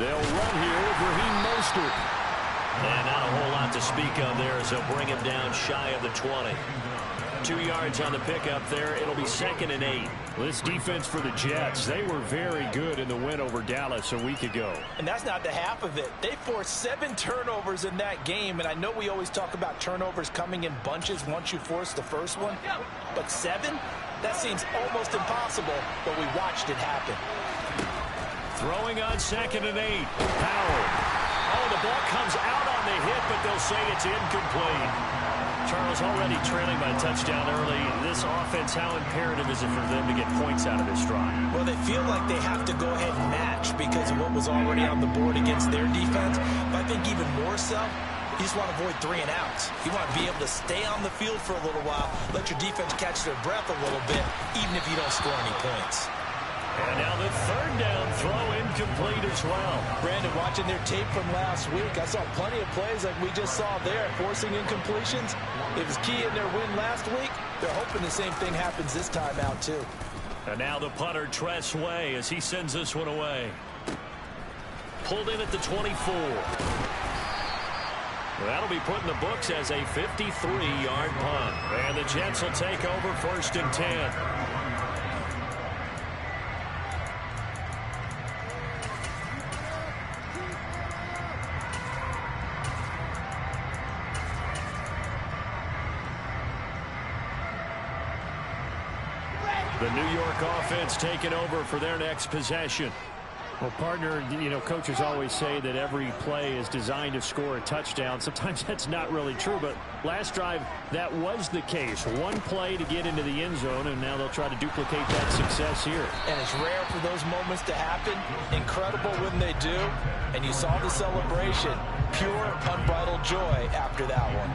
They'll run here with Raheem Mostert. And not a whole lot to speak of there as they'll bring him down shy of the 20. 2 yards on the pickup there. It'll be 2nd and 8. This defense for the Jets, they were very good in the win over Dallas a week ago. And that's not the half of it. They forced 7 turnovers in that game, and I know we always talk about turnovers coming in bunches once you force the first one. But 7? That seems almost impossible, but we watched it happen. Throwing on 2nd and 8. Howard. Oh, the ball comes out on the hit, but they'll say it's incomplete. Charles, already trailing by a touchdown early. This offense, how imperative is it for them to get points out of this drive? Well, they feel like they have to go ahead and match because of what was already on the board against their defense. But I think even more so, you just want to avoid 3 and outs. You want to be able to stay on the field for a little while, let your defense catch their breath a little bit, even if you don't score any points. And now the 3rd down throw incomplete as well. Brandon, watching their tape from last week, I saw plenty of plays like we just saw there, forcing incompletions. It was key in their win last week. They're hoping the same thing happens this time out, too. And now the punter, Tress Way, as he sends this one away. Pulled in at the 24. That'll be put in the books as a 53-yard punt. And the Jets will take over 1st and 10. The New York offense taking over for their next possession. Well, partner, coaches always say that every play is designed to score a touchdown. Sometimes that's not really true, but last drive, that was the case. One play to get into the end zone, and now they'll try to duplicate that success here. And it's rare for those moments to happen. Incredible when they do. And you saw the celebration. Pure, unbridled joy after that one.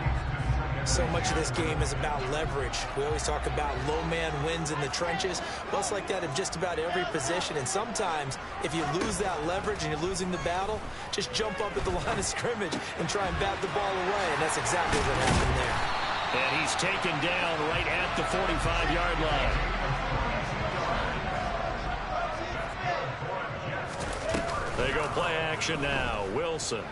So much of this game is about leverage. We always talk about low man wins in the trenches. Well, it's like that in just about every position. And sometimes, if you lose that leverage and you're losing the battle, just jump up at the line of scrimmage and try and bat the ball away. And that's exactly what happened there. And he's taken down right at the 45-yard line. They go play action now. Wilson.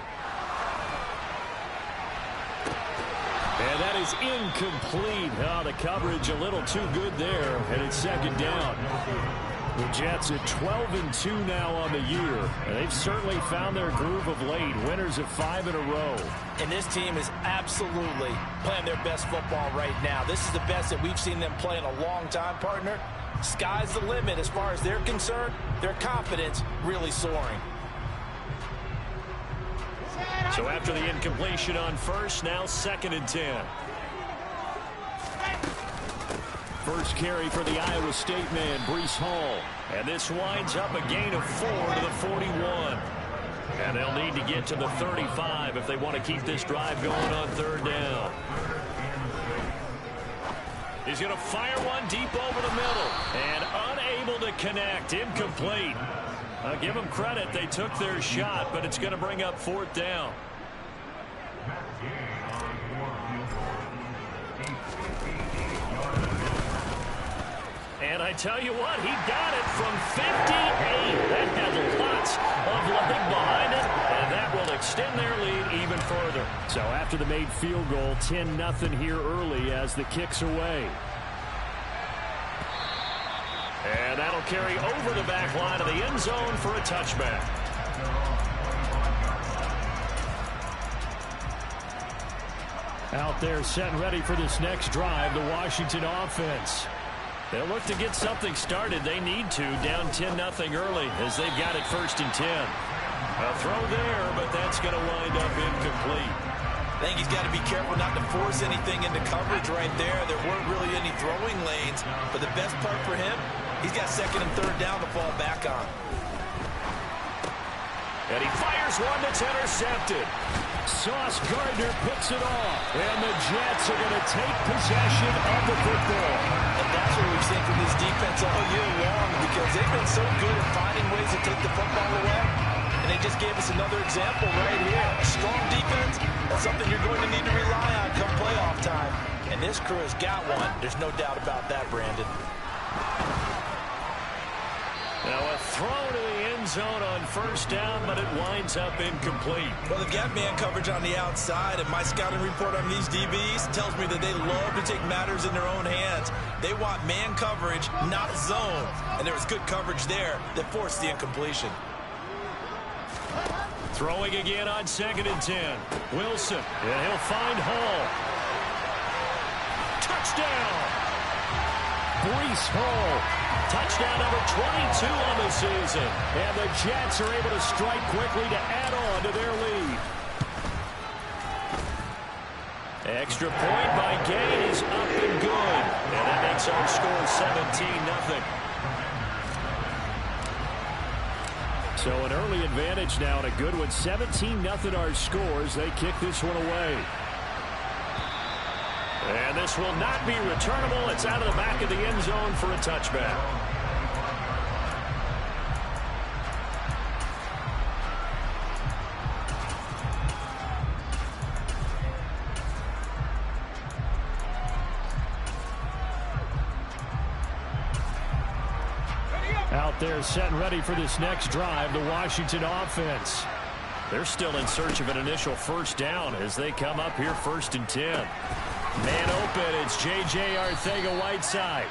And that is incomplete. Oh, the coverage a little too good there, and it's 2nd down. The Jets at 12-2 now on the year, and they've certainly found their groove of late. Winners of 5 in a row. And this team is absolutely playing their best football right now. This is the best that we've seen them play in a long time, partner. Sky's the limit as far as they're concerned. Their confidence really soaring. So after the incompletion on 1st, now 2nd and 10. First carry for the Iowa State man, Breece Hall. And this winds up a gain of 4 to the 41. And they'll need to get to the 35 if they want to keep this drive going on 3rd down. He's going to fire one deep over the middle. And unable to connect. Incomplete. I'll give them credit. They took their shot, but it's going to bring up 4th down. And I tell you what, he got it from 58. That had lots of leg behind it, and that will extend their lead even further. So after the made field goal, 10-0 here early as the kick's away. And that'll carry over the back line of the end zone for a touchback. Out there set and ready for this next drive, the Washington offense. They'll look to get something started. They need to, down 10-0 early as they've got it 1st and 10. A throw there, but that's going to wind up incomplete. I think he's got to be careful not to force anything into coverage right there. There weren't really any throwing lanes, but the best part for him, he's got 2nd and 3rd down to fall back on. And he fires one that's intercepted. Sauce Gardner picks it off. And the Jets are going to take possession of the football. And that's what we've seen from this defense all year long, because they've been so good at finding ways to take the football away. And they just gave us another example right here. A strong defense, that's something you're going to need to rely on come playoff time. And this crew has got one. There's no doubt about that, Brandon. Now a throw to the end end zone on first down, but it winds up incomplete. Well, they've got man coverage on the outside, and my scouting report on these DBs tells me that they love to take matters in their own hands. They want man coverage, not zone. And there was good coverage there that forced the incompletion. Throwing again on 2nd and 10. Wilson, and he'll find Hall. Touchdown! Breece Hall. Touchdown number 22 on the season. And the Jets are able to strike quickly to add on to their lead. Extra point by Gay is up and good. And that makes our score 17-0. So an early advantage now and a good one. 17-0 our scores. They kick this one away. And this will not be returnable. It's out of the back of the end zone for a touchback. Out there set and ready for this next drive, the Washington offense. They're still in search of an initial first down as they come up here 1st and 10. Man open, it's J.J. Arcega-Whiteside.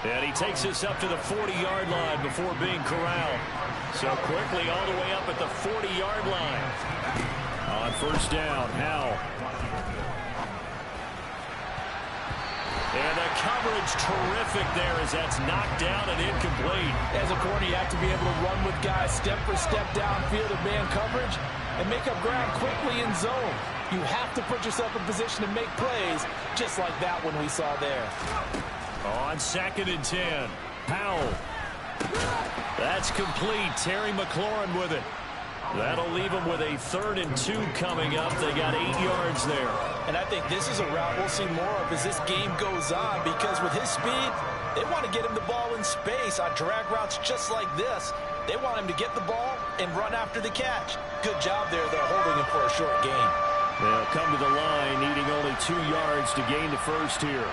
And he takes us up to the 40-yard line before being corralled. So quickly all the way up at the 40-yard line. On first down, Howell. And the coverage terrific there as that's knocked down and incomplete. As a corner, you have to be able to run with guys step for step downfield of man coverage and make up ground quickly in zone. You have to put yourself in position to make plays, just like that one we saw there. On 2nd and 10, Powell. That's complete. Terry McLaurin with it. That'll leave them with a 3rd and 2 coming up. They got 8 yards there. And I think this is a route we'll see more of as this game goes on, because with his speed, they want to get him the ball in space on drag routes just like this. They want him to get the ball and run after the catch. Good job there, though, holding him for a short gain. They'll come to the line, needing only 2 yards to gain the first here.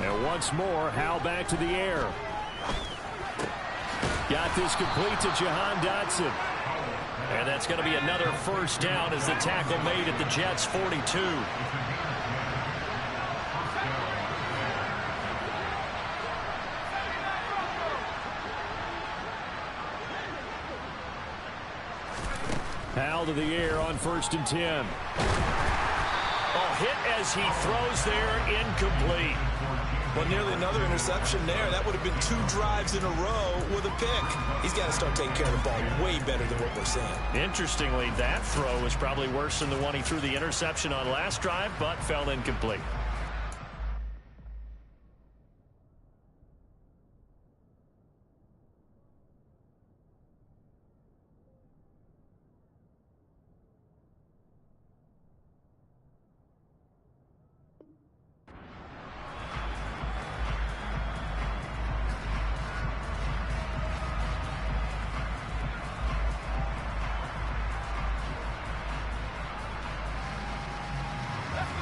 And once more, Howell back to the air. Got this complete to Jahan Dotson. And that's going to be another first down as the tackle made at the Jets' 42. Howell to the air on 1st and 10. Oh, hit as he throws there, incomplete. Well, nearly another interception there. That would have been 2 drives in a row with a pick. He's got to start taking care of the ball way better than what we're seeing. Interestingly, that throw was probably worse than the one he threw the interception on last drive, but fell incomplete.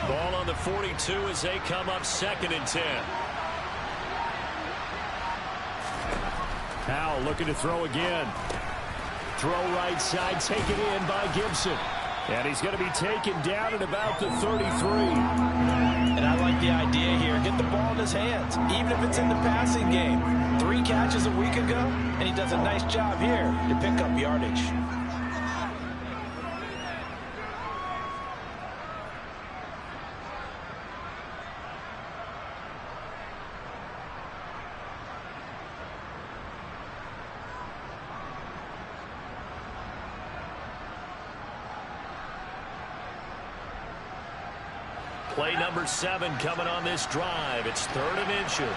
Ball on the 42 as they come up 2nd and 10. Howell looking to throw again. Throw right side, taken in by Gibson. And he's going to be taken down at about the 33. And I like the idea here. Get the ball in his hands, even if it's in the passing game. 3 catches a week ago, and he does a nice job here to pick up yardage. Play number 7 coming on this drive. It's 3rd and inches.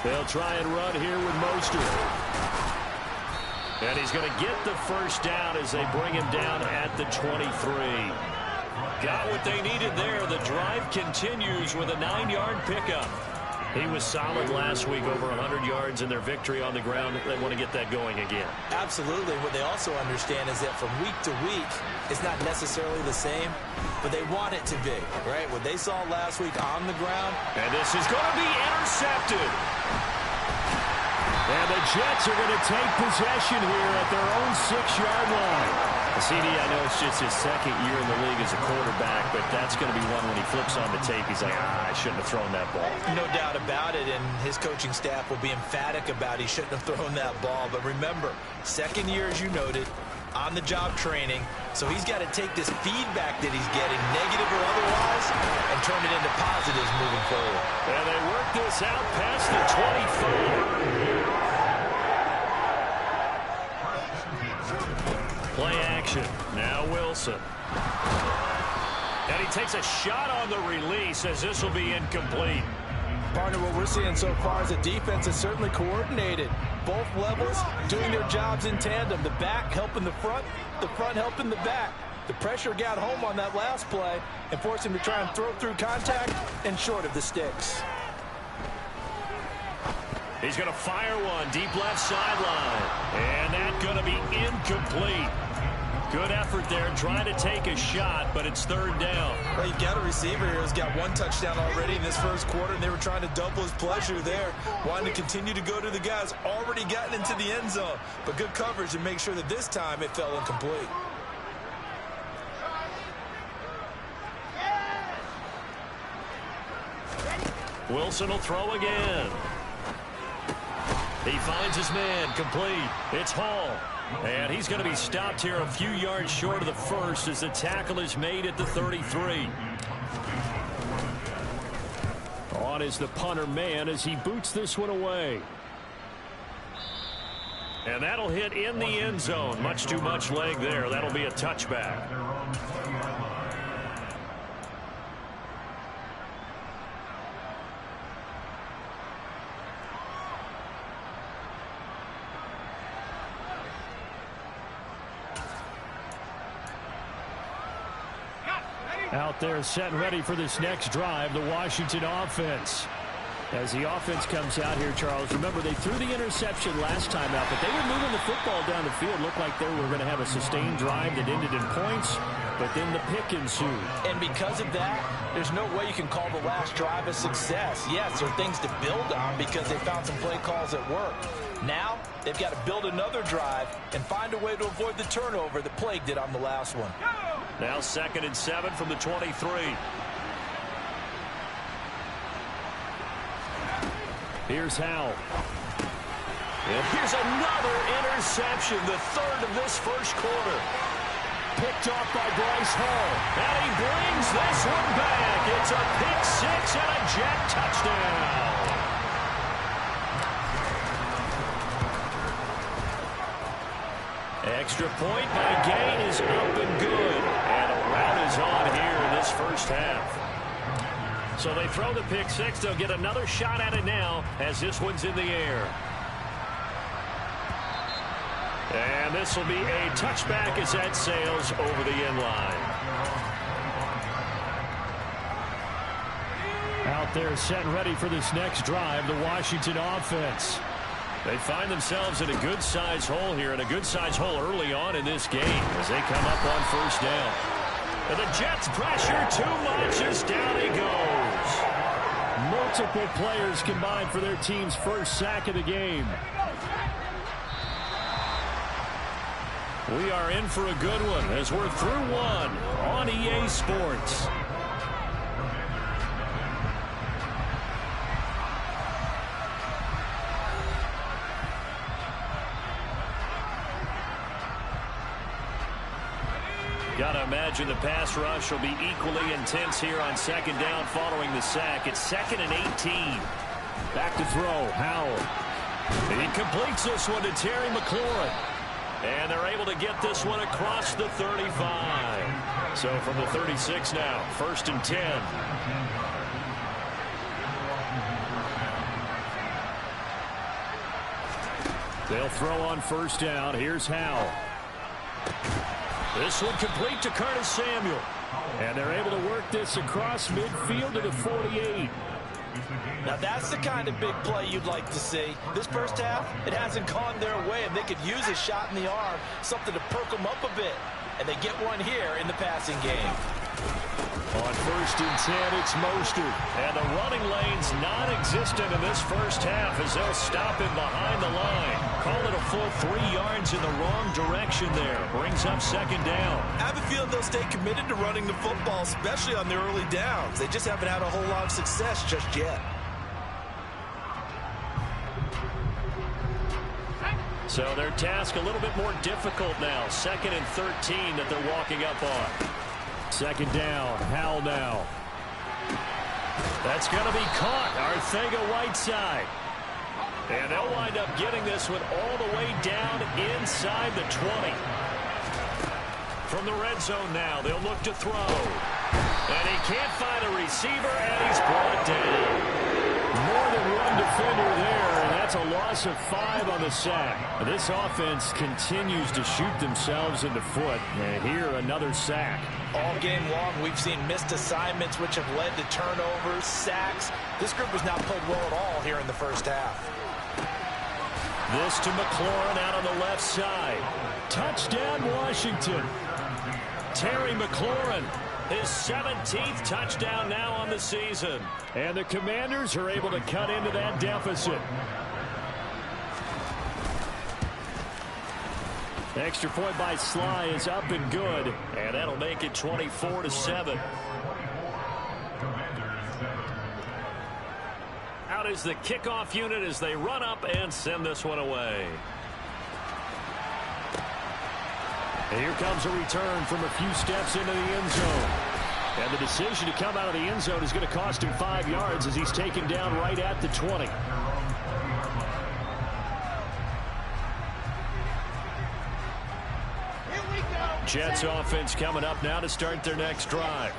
They'll try and run here with Mostert. And he's going to get the first down as they bring him down at the 23. Got what they needed there. The drive continues with a 9-yard pickup. He was solid last week, over 100 yards in their victory on the ground. They want to get that going again. Absolutely. What they also understand is that from week to week, it's not necessarily the same, but they want it to be, right? What they saw last week on the ground. And this is going to be intercepted. And the Jets are going to take possession here at their own 6-yard line. CD, I know it's just his second year in the league as a quarterback, but that's going to be one when he flips on the tape. He's like, I shouldn't have thrown that ball. No doubt about it, and his coaching staff will be emphatic about he shouldn't have thrown that ball. But remember, second year, as you noted, on-the-job training, so he's got to take this feedback that he's getting, negative or otherwise, and turn it into positives moving forward. And they work this out past the 25. Play action. Now Wilson. And he takes a shot on the release as this will be incomplete. Partner, what we're seeing so far is the defense is certainly coordinated. Both levels doing their jobs in tandem. The back helping the front helping the back. The pressure got home on that last play and forced him to try and throw through contact and short of the sticks. He's going to fire one deep left sideline. And that's going to be incomplete. Good effort there trying to take a shot, but it's third down. Well, you've got a receiver here who's got one touchdown already in this first quarter, and they were trying to double his pleasure there, wanting to continue to go to the guys already gotten into the end zone. But good coverage to make sure that this time it fell incomplete. Wilson will throw again. He finds his man, complete. It's Hall. And he's going to be stopped here a few yards short of the first as the tackle is made at the 33. On is the punter man as he boots this one away. And that'll hit in the end zone. Much too much leg there. That'll be a touchback. Out there set and ready for this next drive, the Washington offense. As the offense comes out here, Charles, remember they threw the interception last time out, but they were moving the football down the field. Looked like they were going to have a sustained drive that ended in points, but then the pick ensued. And because of that, there's no way you can call the last drive a success. Yes, there are things to build on because they found some play calls that work. Now, they've got to build another drive and find a way to avoid the turnover that plagued it on the last one. Now 2nd and 7 from the 23. Here's Howell. And here's another interception, the third of this first quarter. Picked off by Bryce Hall. And he brings this one back. It's a pick six and a Jet touchdown. Extra point by Gain is up and good. And a rout is on here in this first half. So they throw the pick six. They'll get another shot at it now as this one's in the air. And this will be a touchback as that sails over the end line. Out there set and ready for this next drive, the Washington offense. They find themselves in a good-sized hole here, and a good-sized hole early on in this game as they come up on first down. And the Jets pressure too much as down he goes. Multiple players combined for their team's first sack of the game. We are in for a good one as we're through one on EA Sports. Gotta imagine the pass rush will be equally intense here on second down following the sack. It's 2nd and 18. Back to throw, Howell. He completes this one to Terry McLaurin. And they're able to get this one across the 35. So from the 36 now, 1st and 10. They'll throw on first down. Here's Howell. This one complete to Curtis Samuel. And they're able to work this across midfield to the 48. Now that's the kind of big play you'd like to see. This first half, it hasn't gone their way, and they could use a shot in the arm, something to perk them up a bit. And they get one here in the passing game. On 1st and 10, it's Mostert. And the running lane's non-existent in this first half as they'll stop him behind the line. Call it a full 3 yards in the wrong direction there. Brings up 2nd down. I have a feeling they'll stay committed to running the football, especially on their early downs. They just haven't had a whole lot of success just yet. So their task a little bit more difficult now. 2nd and 13 that they're walking up on. 2nd down. Howell now. That's going to be caught. Arcega-Whiteside. And they'll wind up getting this one all the way down inside the 20. From the red zone now, they'll look to throw. And he can't find a receiver, and he's brought down. More than one defender there, and that's a loss of 5 on the sack. This offense continues to shoot themselves in the foot. And here, another sack. All game long, we've seen missed assignments, which have led to turnovers, sacks. This group has not played well at all here in the first half. This to McLaurin out on the left side. Touchdown, Washington. Terry McLaurin. His 17th touchdown now on the season. And the Commanders are able to cut into that deficit. Extra point by Sly is up and good. And that'll make it 24-7. Out is the kickoff unit as they run up and send this one away. And here comes a return from a few steps into the end zone. And the decision to come out of the end zone is going to cost him 5 yards as he's taken down right at the 20. Jets offense coming up now to start their next drive.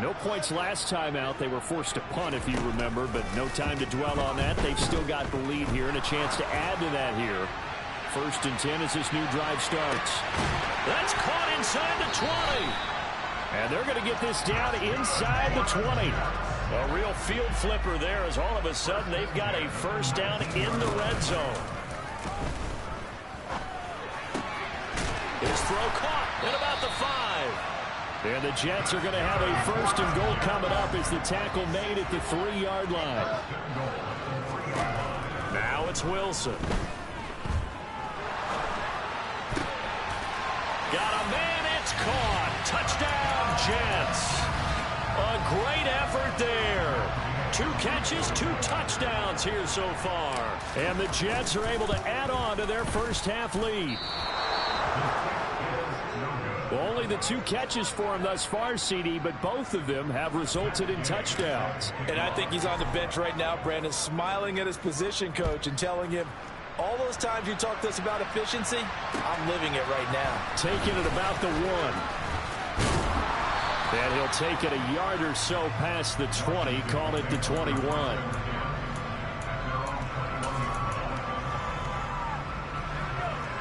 No points last time out. They were forced to punt, if you remember, but no time to dwell on that. They've still got the lead here and a chance to add to that here. 1st and 10 as this new drive starts. That's caught inside the 20. And they're going to get this down inside the 20. A real field flipper there as all of a sudden they've got a 1st down in the red zone. His throw caught at about the 5. And the Jets are going to have a 1st and goal coming up as the tackle made at the 3-yard line. Now it's Wilson. Got a man, it's caught. Touchdown, Jets. A great effort there. 2 catches, 2 touchdowns here so far. And the Jets are able to add on to their first half lead. Only the 2 catches for him thus far, CD, but both of them have resulted in touchdowns. And I think he's on the bench right now, Brandon, smiling at his position coach and telling him, all those times you talked to us about efficiency, I'm living it right now. Taking it about the 1. And he'll take it a yard or so past the 20, call it the 21.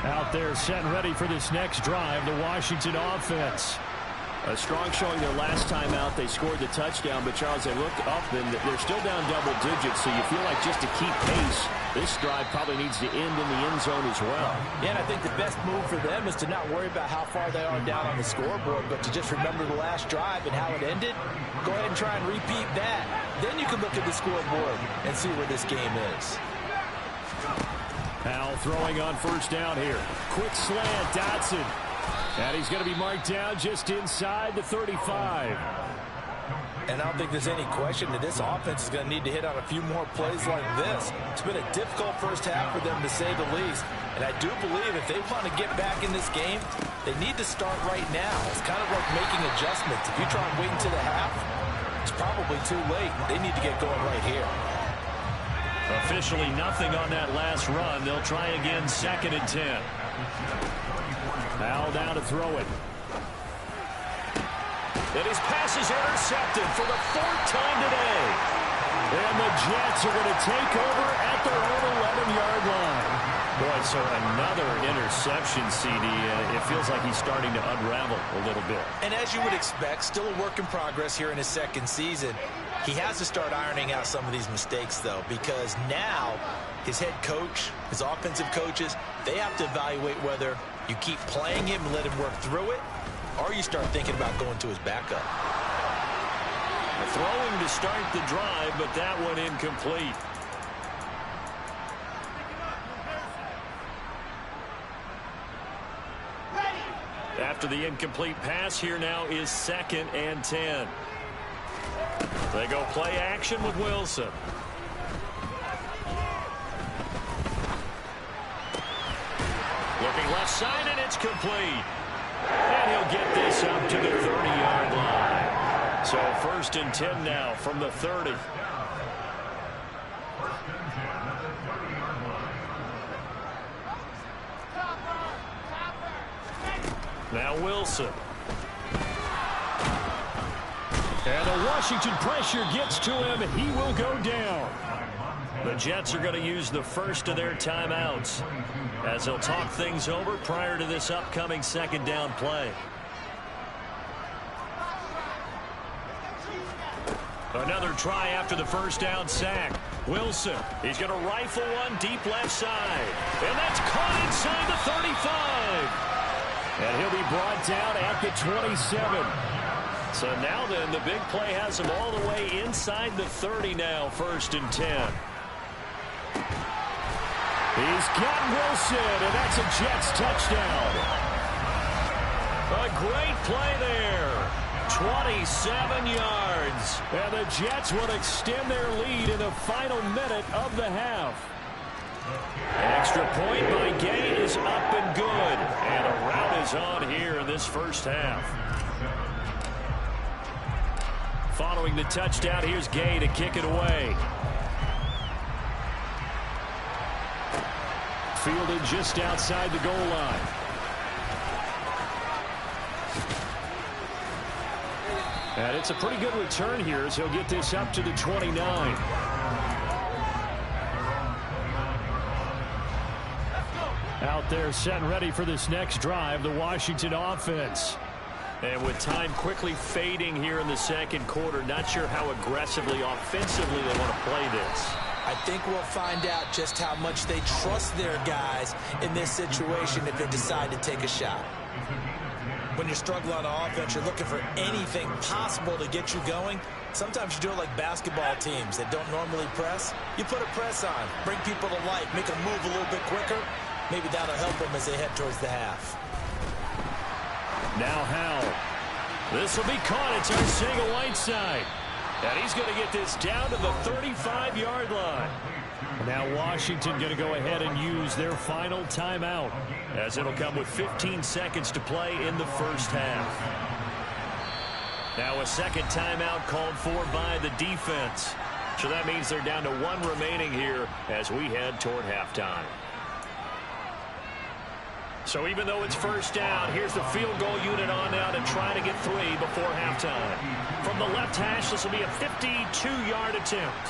Out there set and ready for this next drive, the Washington offense. A strong showing their last time out. They scored the touchdown, but Charles, they look up and they're still down double digits, so you feel like just to keep pace, this drive probably needs to end in the end zone as well. Yeah, and I think the best move for them is to not worry about how far they are down on the scoreboard, but to just remember the last drive and how it ended. Go ahead and try and repeat that. Then you can look at the scoreboard and see where this game is. Howell throwing on 1st down here. Quick slant, Dotson. And he's going to be marked down just inside the 35. And I don't think there's any question that this offense is going to need to hit on a few more plays like this. It's been a difficult first half for them, to say the least. And I do believe if they want to get back in this game, they need to start right now. It's kind of like making adjustments. If you try and wait until the half, it's probably too late. They need to get going right here. Officially nothing on that last run. They'll try again 2nd and 10. Howell down to throw it. And his pass is intercepted for the 4th time today. And the Jets are going to take over at their own 11-yard line. Boy, so another interception, CD. It feels like he's starting to unravel a little bit. And as you would expect, still a work in progress here in his 2nd season. He has to start ironing out some of these mistakes, though, because now his head coach, his offensive coaches, they have to evaluate whether you keep playing him and let him work through it, or you start thinking about going to his backup. Throwing to start the drive, but that one incomplete. After the incomplete pass, here now is 2nd and 10. They go play action with Wilson. Looking left side, and it's complete. And he'll get this up to the 30-yard line. So 1st and 10 now from the 30. Now Wilson. And the Washington pressure gets to him. He will go down. The Jets are going to use the first of their timeouts as they'll talk things over prior to this upcoming 2nd down play. Another try after the 1st down sack. Wilson, he's going to rifle one deep left side. And that's caught inside the 35. And he'll be brought down at the 27. So now then, the big play has him all the way inside the 30 now, 1st and 10. He's got Wilson, and that's a Jets touchdown. A great play there. 27 yards. And the Jets will extend their lead in the final minute of the half. An extra point by Gay is up and good. And a rout is on here in this first half. Following the touchdown, here's Gay to kick it away. Fielded just outside the goal line. And it's a pretty good return here as he'll get this up to the 29. Out there set and ready for this next drive, the Washington offense. And with time quickly fading here in the 2nd quarter, not sure how aggressively, offensively they want to play this. I think we'll find out just how much they trust their guys in this situation if they decide to take a shot. When you're struggling on offense, you're looking for anything possible to get you going. Sometimes you do it like basketball teams that don't normally press. You put a press on, bring people to life, make them move a little bit quicker. Maybe that'll help them as they head towards the half. Now Howell. This will be caught. It's Arcega-Whiteside. And he's going to get this down to the 35-yard line. Now Washington going to go ahead and use their final timeout as it'll come with 15 seconds to play in the first half. Now a 2nd timeout called for by the defense. So that means they're down to 1 remaining here as we head toward halftime. So even though it's 1st down, here's the field goal unit on now to try to get 3 before halftime. From the left hash, this will be a 52-yard attempt.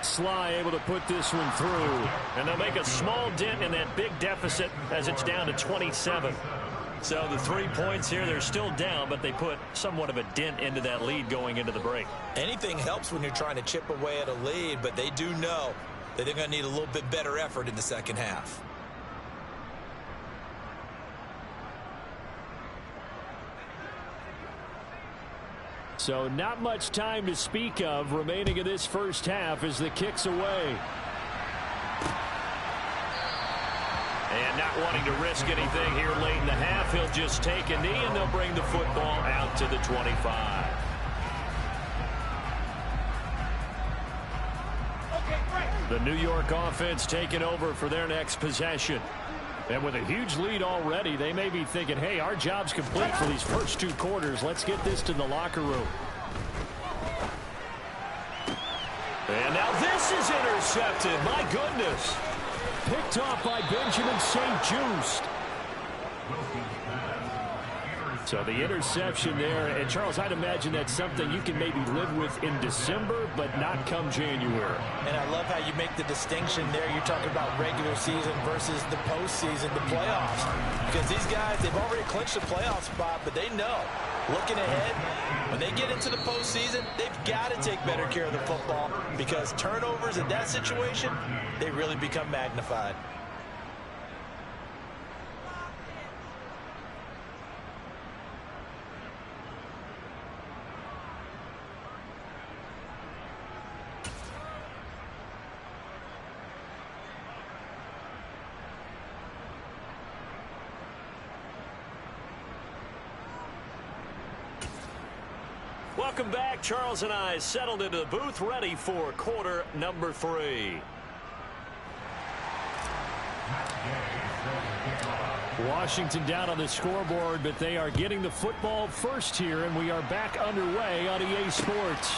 Sly able to put this one through. And they'll make a small dent in that big deficit as it's down to 27. So the 3 points here, they're still down, but they put somewhat of a dent into that lead going into the break. Anything helps when you're trying to chip away at a lead, but they do know that they're going to need a little bit better effort in the 2nd half. So not much time to speak of remaining in this first half as the kick's away. And not wanting to risk anything here late in the half, he'll just take a knee and they'll bring the football out to the 25. The New York offense taking over for their next possession. And with a huge lead already, they may be thinking, hey, our job's complete for these first 2 quarters. Let's get this to the locker room. And now this is intercepted. My goodness. Picked off by Benjamin St-Juste. So the interception there. And, Charles, I'd imagine that's something you can maybe live with in December, but not come January. And I love how you make the distinction there. You're talking about regular season versus the postseason, the playoffs. Because these guys, they've already clinched a playoff spot, but they know Looking ahead, when they get into the postseason, they've got to take better care of the football because turnovers in that situation, they really become magnified. Welcome back. Charles and I settled into the booth, ready for quarter number 3. Washington down on the scoreboard, but they are getting the football first here, and we are back underway on EA Sports.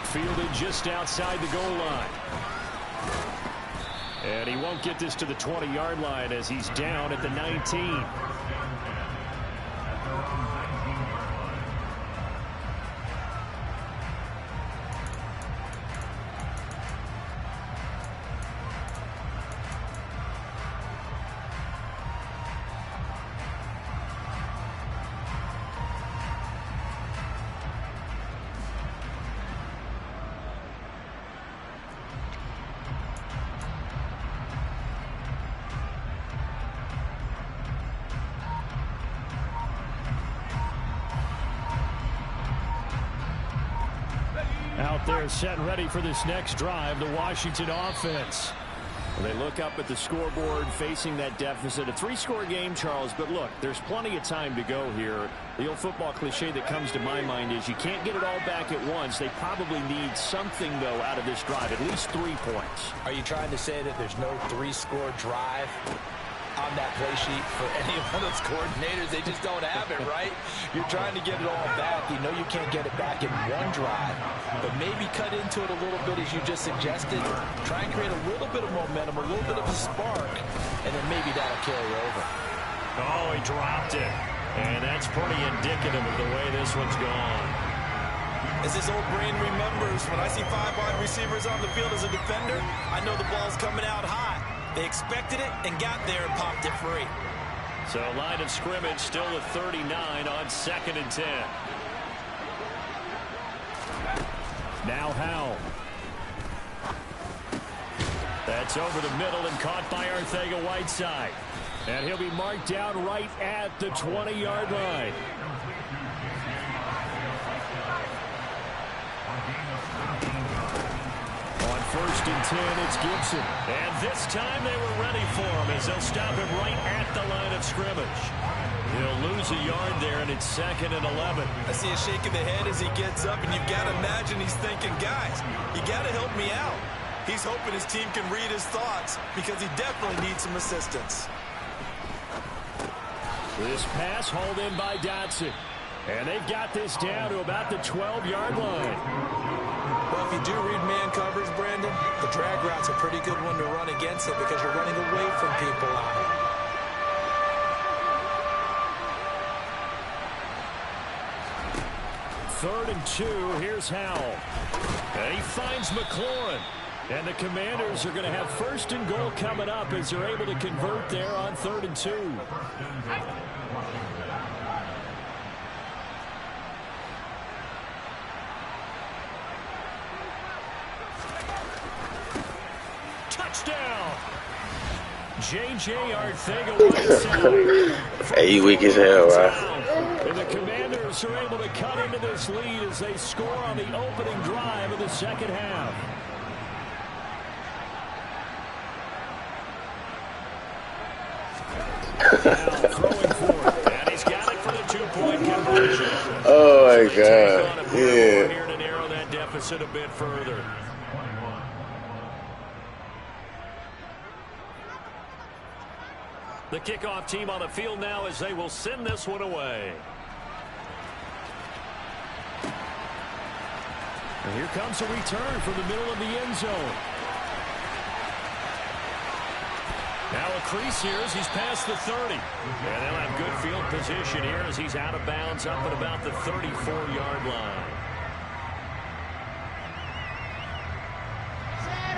Fielded just outside the goal line. And he won't get this to the 20-yard line as he's down at the 19. Out there set and ready for this next drive, the Washington offense. They look up at the scoreboard facing that deficit. A 3-score game, Charles, but look, there's plenty of time to go here. The old football cliche that comes to my mind is you can't get it all back at once. They probably need something, though, out of this drive, at least 3 points. Are you trying to say that there's no 3-score drive on that play sheet for any of those coordinators? They just don't have it, right? You're trying to get it all back. You know you can't get it back in one drive, but maybe cut into it a little bit as you just suggested. Try and create a little bit of momentum, a little bit of a spark, and then maybe that'll carry over. Oh, he dropped it. And that's pretty indicative of the way this one's gone. As his old brain remembers, when I see 5 wide receivers on the field as a defender, I know the ball's coming out high. They expected it and got there and popped it free. So line of scrimmage still with 39 on 2nd and 10. Now Howell. That's over the middle and caught by Arcega-Whiteside. And he'll be marked down right at the 20-yard line. On 1st and 10, it's Gibson. And this time they were ready for him as they'll stop him right at the line of scrimmage. He'll lose a yard there, and it's 2nd and 11. I see a shake of the head as he gets up, and you've got to imagine he's thinking, guys, you got to help me out. He's hoping his team can read his thoughts because he definitely needs some assistance. This pass hauled in by Dotson. And they've got this down to about the 12-yard line. Well, if you do read man coverage, Brandon, the drag route's a pretty good one to run against it because you're running away from people on it. Third and 2, here's Howell. And he finds McLaurin. And the Commanders are going to have 1st and goal coming up as they're able to convert there on 3rd and 2. Touchdown! J.J. Arcega-Whiteside. Hey, you weak as hell, right? And the Commanders are able to cut into this lead as they score on the opening drive of the second half. Throwing for it. And he's got it for the 2-point conversion. Oh, my God. Here Yeah. to narrow that deficit a bit further. The kickoff team on the field now as they will send this one away. And here comes a return from the middle of the end zone. Now a crease here as he's past the 30. And they'll have good field position here as he's out of bounds up at about the 34-yard line.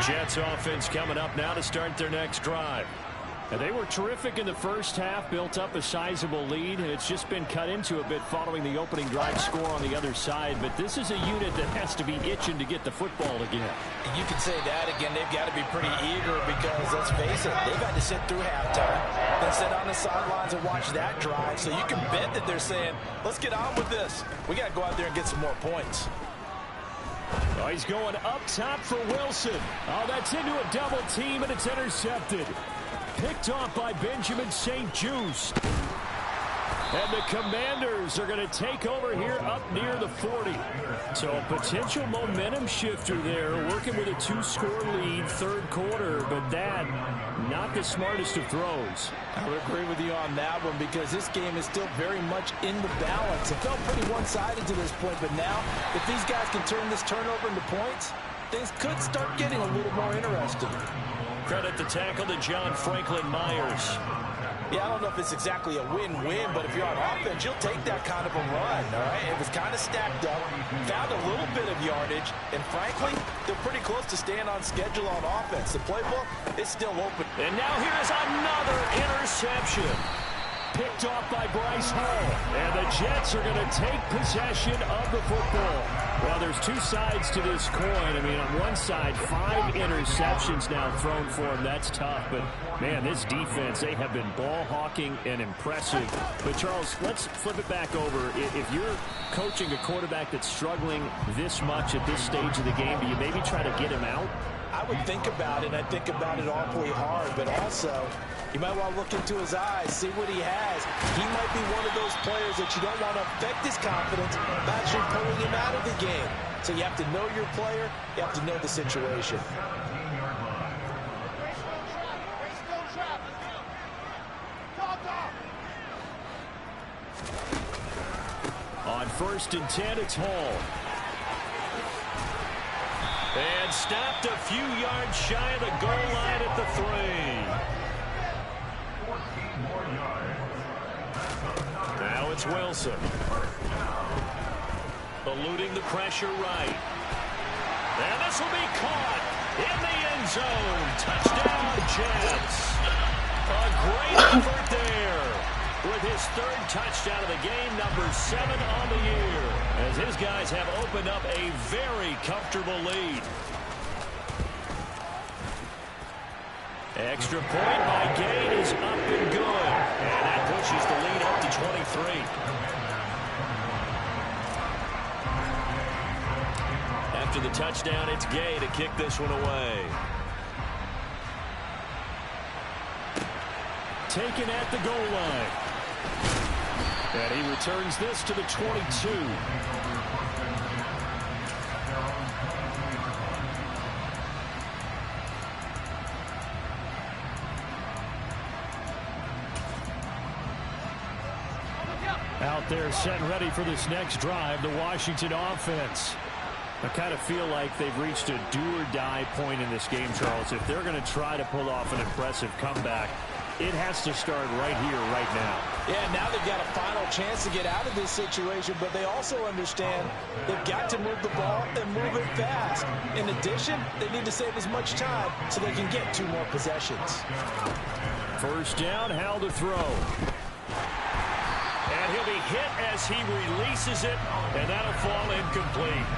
Jets offense coming up now to start their next drive. And they were terrific in the first half, built up a sizable lead, and it's just been cut into a bit following the opening drive score on the other side. But this is a unit that has to be itching to get the football again. And you can say that again. They've got to be pretty eager because, let's face it, they've had to sit through halftime, then sit on the sidelines and watch that drive. So you can bet that they're saying, let's get on with this. We got to go out there and get some more points. Oh, he's going up top for Wilson. Oh, that's into a double team, and it's intercepted. Picked off by Benjamin St-Juste. And the Commanders are going to take over here up near the 40. So a potential momentum shifter there, working with a 2-score lead, third quarter, but that, not the smartest of throws. I would agree with you on that one because this game is still very much in the balance. It felt pretty one-sided to this point, but now, if these guys can turn this turnover into points, things could start getting a little more interesting. Credit the tackle to John Franklin Myers. Yeah, I don't know if it's exactly a win-win, but if you're on offense, you'll take that kind of a run, all right? It was kind of stacked up, found a little bit of yardage, and frankly, they're pretty close to staying on schedule on offense. The playbook is still open. And now here's another interception. Picked off by Bryce Hall. And the Jets are going to take possession of the football. Well, there's two sides to this coin. I mean, on one side, 5 interceptions now thrown for him. That's tough. But, man, this defense, they have been ball hawking and impressive. But, Charles, let's flip it back over. If you're coaching a quarterback that's struggling this much at this stage of the game, do you maybe try to get him out? I would think about it, and I think about it awfully hard, but also you might want to look into his eyes, see what he has. He might be one of those players that you don't want to affect his confidence by actually pulling him out of the game. So you have to know your player, you have to know the situation. On 1st and 10, it's Hall. And stopped a few yards shy of the goal line at the 3. Now it's Wilson. Eluding the pressure right. And this will be caught in the end zone. Touchdown, Jets. A great effort there. With his 3rd touchdown of the game, number 7 on the year, as his guys have opened up a very comfortable lead. Extra point by Gay is up and good, and that pushes the lead up to 23. After the touchdown, it's Gay to kick this one away. Taken at the goal line. And he returns this to the 22. Out there set and ready for this next drive, the Washington offense. I kind of feel like they've reached a do-or-die point in this game, Charles. If they're going to try to pull off an impressive comeback, it has to start right here, right now. Yeah, now they've got a final chance to get out of this situation, but they also understand they've got to move the ball and move it fast. In addition, they need to save as much time so they can get 2 more possessions. 1st down, Hal to throw. And he'll be hit as he releases it, and that'll fall incomplete.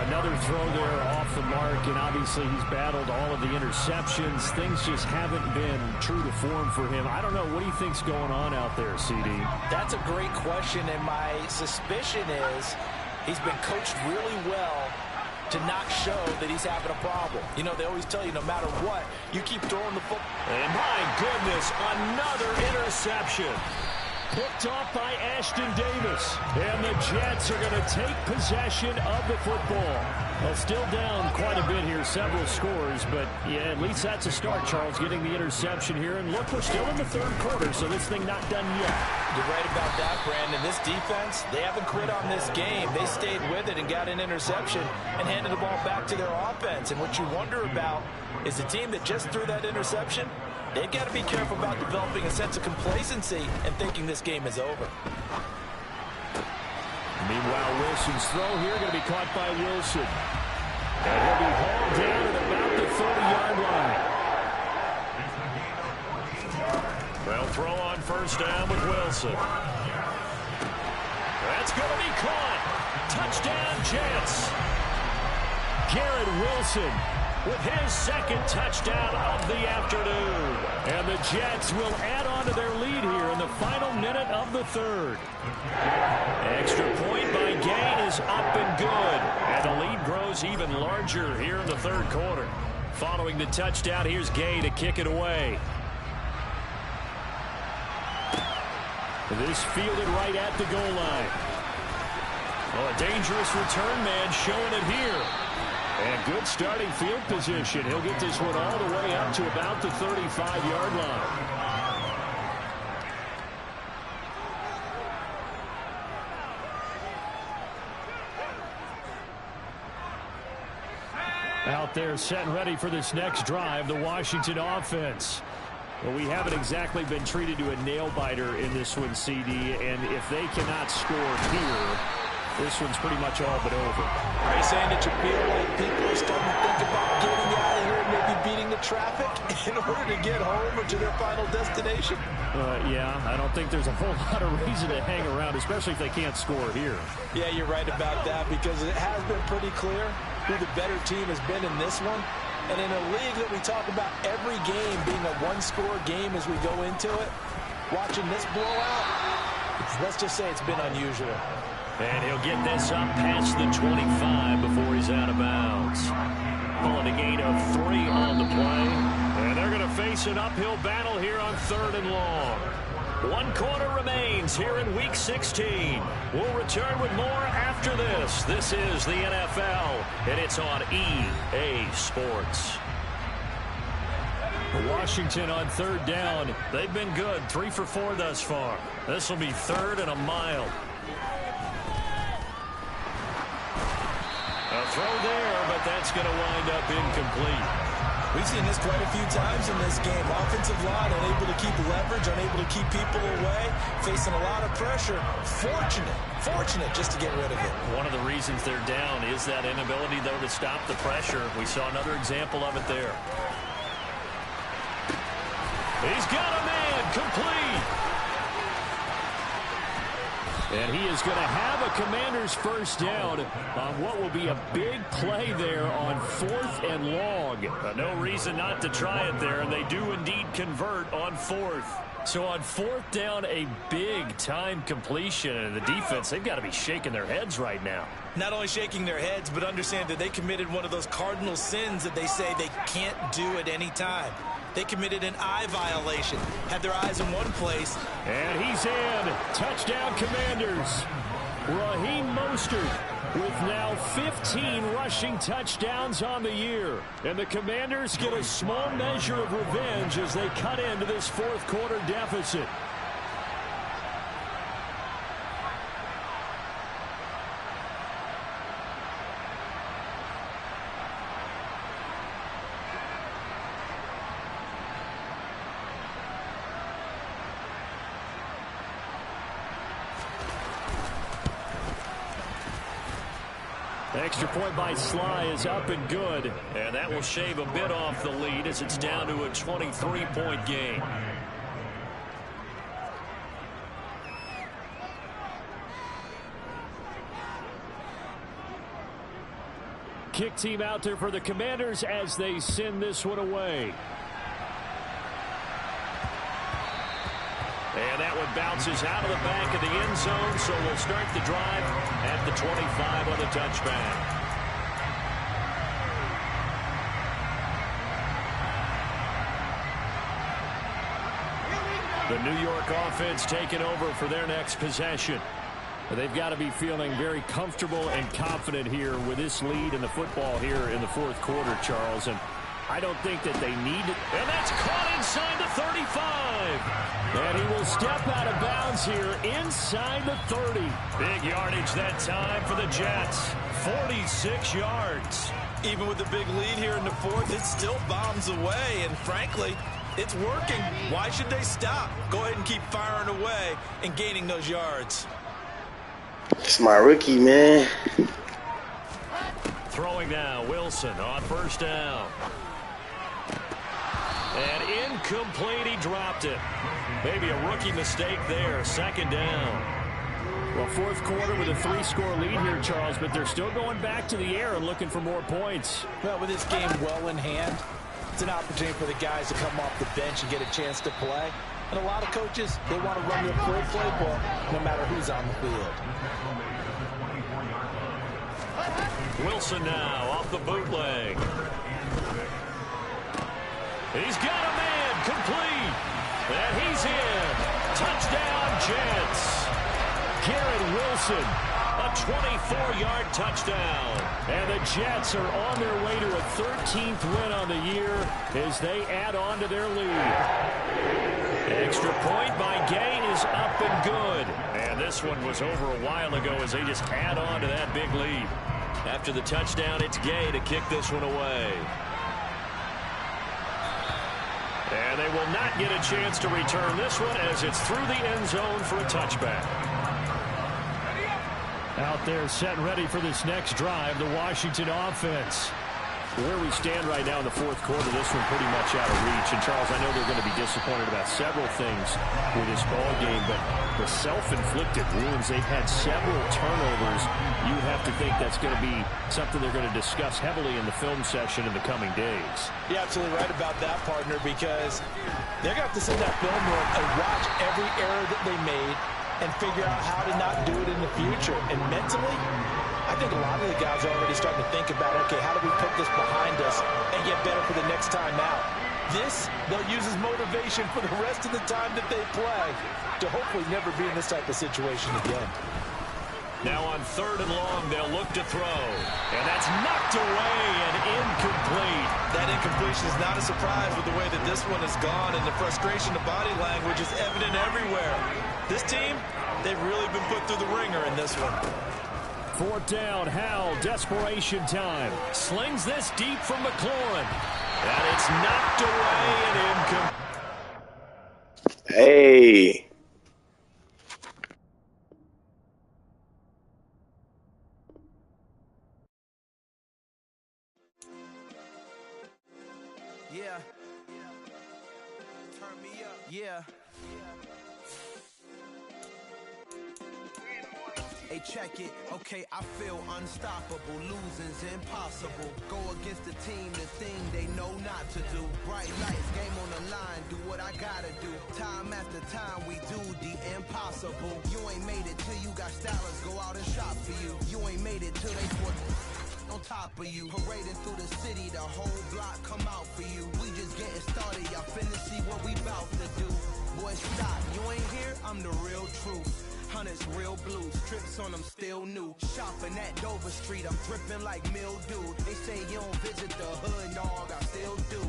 Another throw there off the mark, and obviously he's battled all of the interceptions. Things just haven't been true to form for him. I don't know. What do you think's going on out there, CD? That's a great question, and my suspicion is he's been coached really well to not show that he's having a problem. You know, they always tell you no matter what, you keep throwing the football. And my goodness, another interception. Picked off by Ashton Davis. And the Jets are going to take possession of the football. Well, still down quite a bit here, several scores, but yeah, at least that's a start, Charles, getting the interception here. And look, we're still in the 3rd quarter, so this thing not done yet. You're right about that, Brandon. This defense, they haven't quit on this game. They stayed with it and got an interception and handed the ball back to their offense. And what you wonder about is the team that just threw that interception, they've got to be careful about developing a sense of complacency and thinking this game is over. Meanwhile, Wilson's throw here going to be caught by Wilson. And he'll be hauled down at about the 30-yard line. throw on first down with Wilson. That's going to be caught. Touchdown, Jets. Garrett Wilson with his second touchdown of the afternoon. And the Jets will add on to their lead here in the final minute of the third. Extra point by Gay is up and good. And the lead grows even larger here in the third quarter. Following the touchdown, here's Gay to kick it away. This fielded right at the goal line. Well, a dangerous return man showing it here. And good starting field position. He'll get this one all the way up to about the 35-yard line. Out there set and ready for this next drive, the Washington offense. Well, we haven't exactly been treated to a nail-biter in this one, CD, and if they cannot score here, this one's pretty much all but over. Are you saying that you feel like people are starting to think about getting out of here and maybe beating the traffic in order to get home or to their final destination? Yeah, I don't think there's a whole lot of reason to hang around, especially if they can't score here. Yeah, you're right about that because it has been pretty clear who the better team has been in this one. And in a league that we talk about every game being a one-score game as we go into it, watching this blowout, let's just say it's been unusual. And he'll get this up past the 25 before he's out of bounds. Pulling a gain of 3 on the play. And they're going to face an uphill battle here on 3rd and long. 1 quarter remains here in Week 16. We'll return with more after this. This is the NFL, and it's on EA Sports. Washington on 3rd down. They've been good, 3 for 4 thus far. This will be 3rd and a mile. A throw there, but that's going to wind up incomplete. We've seen this quite a few times in this game. Offensive line unable to keep leverage, unable to keep people away, facing a lot of pressure. Fortunate just to get rid of it. One of the reasons they're down is that inability, though, to stop the pressure. We saw another example of it there. He's got a man, complete. And he is going to have a Commander's first down on what will be a big play there on 4th and long. No reason not to try it there, and they do indeed convert on 4th. So on 4th down, a big-time completion. And the defense, they've got to be shaking their heads right now. Not only shaking their heads, but understand that they committed one of those cardinal sins that they say they can't do at any time. They committed an eye violation, had their eyes in one place. And he's in. Touchdown, Commanders. Raheem Mostert with now 15 rushing touchdowns on the year. And the Commanders get a small measure of revenge as they cut into this 4th quarter deficit. Extra point by Sly is up and good. And that will shave a bit off the lead as it's down to a 23-point game. Kick team out there for the Commanders as they send this one away. And that one bounces out of the back of the end zone, so we'll start the drive at the 25 on the touchback. The New York offense taking over for their next possession. They've got to be feeling very comfortable and confident here with this lead in the football here in the 4th quarter, Charles. And I don't think that they need it. And that's caught inside the 35. And he will step out of bounds here inside the 30. Big yardage that time for the Jets. 46 yards. Even with the big lead here in the 4th, it still bombs away. And frankly, it's working. Why should they stop? Go ahead and keep firing away and gaining those yards. It's my rookie, man. Throwing now, Wilson on first down. And incomplete, he dropped it. Maybe a rookie mistake there, second down. Well, fourth quarter with a 3-score lead here, Charles, but they're still going back to the air and looking for more points. Well, with this game well in hand, it's an opportunity for the guys to come off the bench and get a chance to play. And a lot of coaches, they want to run their full playbook no matter who's on the field. Wilson now off the bootleg. He's got a man complete. And he's in. Touchdown, Jets. Garrett Wilson, a 24-yard touchdown. And the Jets are on their way to a 13th win on the year as they add on to their lead. Extra point by Gay is up and good. And this one was over a while ago as they just add on to that big lead. After the touchdown, it's Gay to kick this one away. And they will not get a chance to return this one as it's through the end zone for a touchback. Out there set and ready for this next drive, the Washington offense. Where we stand right now in the fourth quarter, this one pretty much out of reach. And, Charles, I know they're going to be disappointed about several things with this ball game, but the self-inflicted wounds, they've had several turnovers. You have to think that's going to be something they're going to discuss heavily in the film session in the coming days. You're absolutely right about that, partner, because they're going to have to sit in that film room and watch every error that they made and figure out how to not do it in the future. And mentally, I think a lot of the guys are already starting to think about, okay, how do we put this behind us and get better for the next time out? This, they'll use as motivation for the rest of the time that they play to hopefully never be in this type of situation again. Now on 3rd and long, they'll look to throw. And that's knocked away and incomplete. That incompletion is not a surprise with the way that this one has gone, and the frustration, the body language is evident everywhere. This team, they've really been put through the ringer in this one. 4th down, Howell, desperation time. Slings this deep from McLaurin. And it's knocked away and incomplete. Hey. Yeah. Turn me up. Yeah. Hey, check it. Okay, I feel unstoppable. Losing's impossible. Go against the team, the thing they know not to do. Bright lights, game on the line. Do what I gotta do. Time after time, we do the impossible. You ain't made it till you got stylers go out and shop for you. You ain't made it till they put on top of you. Parading through the city, the whole block come out for you. We just getting started, y'all finna see what we bout to do. Boy, stop, you ain't here, I'm the real truth. Hunters, real blues, strips on them still new. Shopping at Dover Street, I'm dripping like mildew. They say you don't visit the hood, dog, I still do.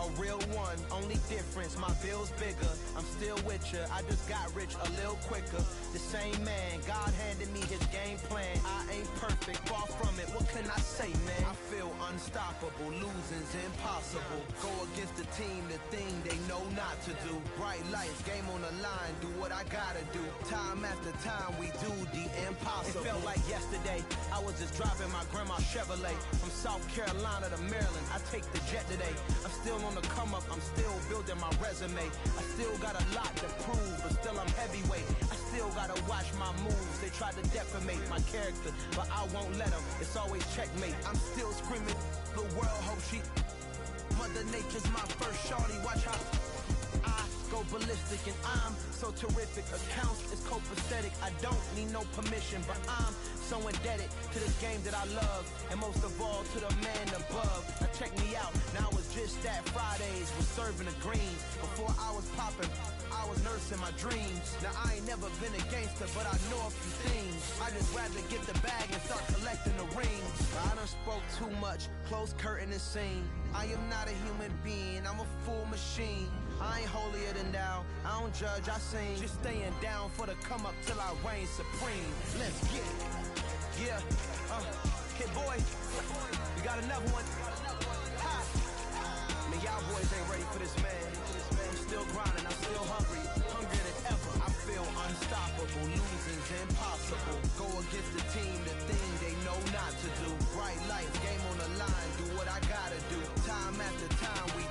A real one, only difference, my bill's bigger. I'm still with ya, I just got rich a little quicker. The same man, God handed me his game plan. I ain't perfect, far from it, what can I say, man? I feel unstoppable, losing's impossible. Go against the team, the thing they know not to do. Bright lights, game on the line, do what I gotta do. Time after time, we do the impossible. It felt like yesterday, I was just driving my grandma's Chevrolet. From South Carolina to Maryland, I take the jet today. I'm still on the come up, I'm still building my resume. I still got a lot to prove, but still I'm heavyweight. I still gotta watch my moves. They tried to defamate my character, but I won't let them. It's always checkmate. I'm still screaming, the world hope she. Mother Nature's my first shorty, watch how I go ballistic, and I'm so terrific. Accounts is copacetic. I don't need no permission, but I'm so indebted to this game that I love, and most of all to the man above. Now check me out, now it was just that Fridays was serving the greens. Before I was popping, I was nursing my dreams. Now I ain't never been a gangster, but I know a few things. I just rather get the bag and start collecting the rings. I done spoke too much, close curtain and scene. I am not a human being, I'm a full machine. I ain't holier than thou, I don't judge, I sing. Just staying down for the come up till I reign supreme. Let's get it. Yeah, okay boy, you got another one. Ha. Man, y'all boys ain't ready for this, man. I'm still grinding, I'm still hungry, hungrier than ever. I feel unstoppable, losing's impossible. Go against the team, the thing they know not to do. Bright lights, game on the line, do what I gotta do. Time after time, we